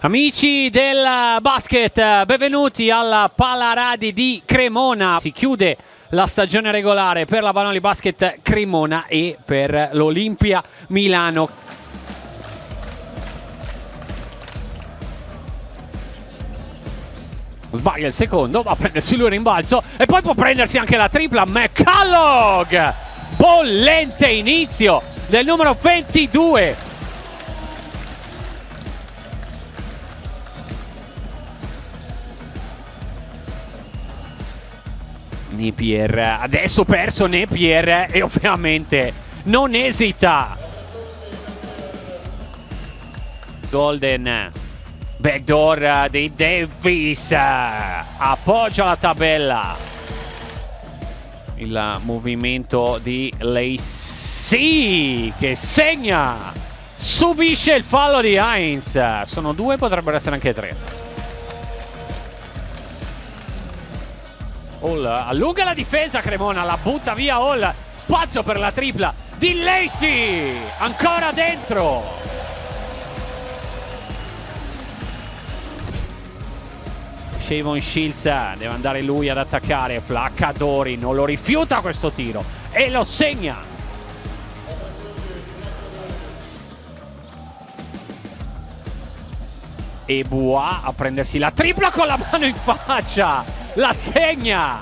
Amici del basket, benvenuti alla Palaradi di Cremona. Si chiude la stagione regolare per la Vanoli Basket Cremona e per l'Olimpia Milano. Sbaglia il secondo, va a prendersi lui il rimbalzo e poi può prendersi anche la tripla. McCulloch, bollente inizio del numero 22. Napier, adesso perso Napier e ovviamente non esita. Golden, backdoor di Davis, appoggia la tabella. Il movimento di Lacey che segna, subisce il fallo di Hines. Sono due, potrebbero essere anche tre. Hall allunga la difesa, Cremona la butta via. Hall, spazio per la tripla di Lacey, ancora dentro. Shavon Shields deve andare lui ad attaccare. Flaccadori non lo rifiuta questo tiro e lo segna. E Bua a prendersi la tripla con la mano in faccia, la segna.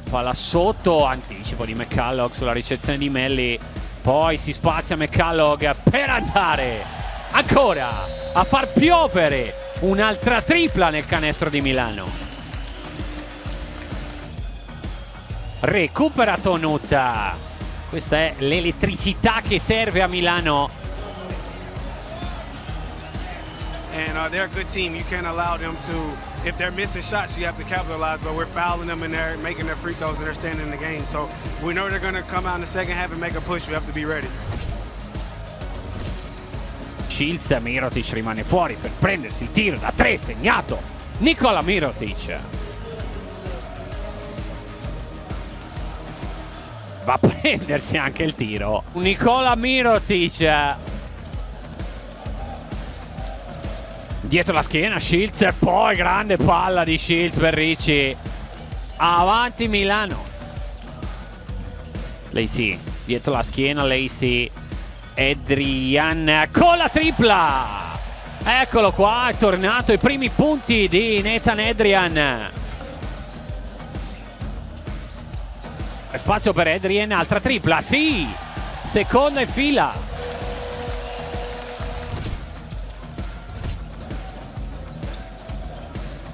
Palla sotto, anticipo di McCulloch sulla ricezione di Melli, poi si spazia McCulloch per andare ancora a far piovere un'altra tripla nel canestro di Milano. Recupera Tonuta, questa è l'elettricità che serve a Milano. And they're a good team. You can't allow them to, if they're missing shots, you have to capitalize, but we're fouling them and they're making their free throws and they're staying in the game. So we know they're going to come out in the second half and make a push. We have to be ready. Shields, Mirotic rimane fuori per prendersi il tiro da tre segnato. Nikola Mirotic va a prendersi anche il tiro. Nikola Mirotic dietro la schiena Shields e poi grande palla di Shields per Ricci. Avanti Milano. Lacey dietro la schiena, Lacey, Adrian con la tripla. Eccolo qua, è tornato i primi punti di Nathan Adrian. Spazio per Adrian, altra tripla, sì, seconda in fila.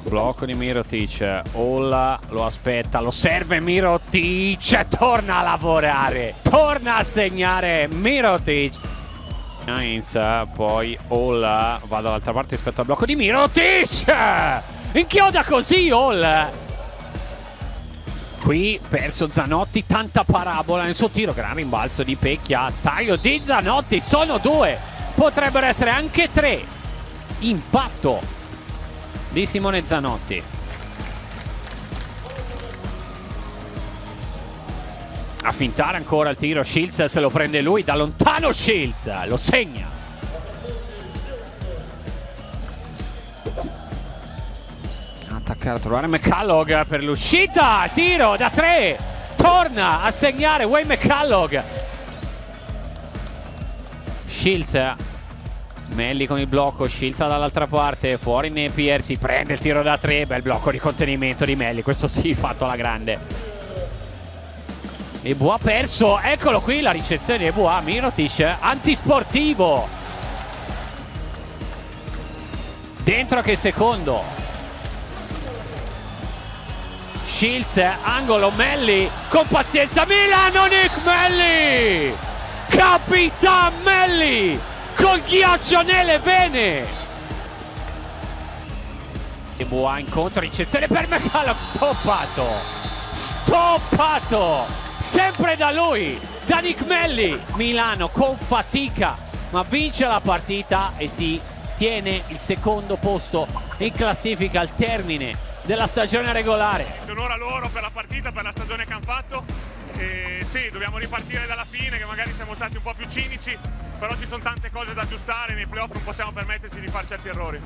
Blocco di Mirotic, Hall lo aspetta, lo serve Mirotic, torna a lavorare, torna a segnare Mirotic. Hines, poi Hall va dall'altra parte rispetto al blocco di Mirotic, inchioda così Hall. Qui perso Zanotti, tanta parabola nel suo tiro, gran rimbalzo di Pecchia, taglio di Zanotti, sono due, potrebbero essere anche tre. Impatto di Simone Zanotti. A fintare ancora il tiro, Shields se lo prende lui da lontano, Shields lo segna. Attaccare a trovare McCulloch per l'uscita, tiro da tre, torna a segnare Wayne McCulloch. Shields, Melli con il blocco, Shields dall'altra parte, fuori Napier, si prende il tiro da tre, bel blocco di contenimento di Melli, questo sì, fatto alla grande. E Bua perso, eccolo qui la ricezione di Bua, Mirotic, antisportivo. Dentro che secondo. Shields, angolo, Melli, con pazienza, Milano, Nick Melli! Capitan Melli! Col ghiaccio nelle vene. E Bua incontro, ricezione per McCulloch, stoppato sempre da lui, da Nick Melli. Milano con fatica ma vince la partita e si tiene il secondo posto in classifica al termine della stagione regolare. Onore a loro per la partita, per la stagione che hanno fatto E sì, dobbiamo ripartire dalla fine, che magari siamo stati un po' più cinici, però ci sono tante cose da aggiustare, nei playoff non possiamo permetterci di fare certi errori.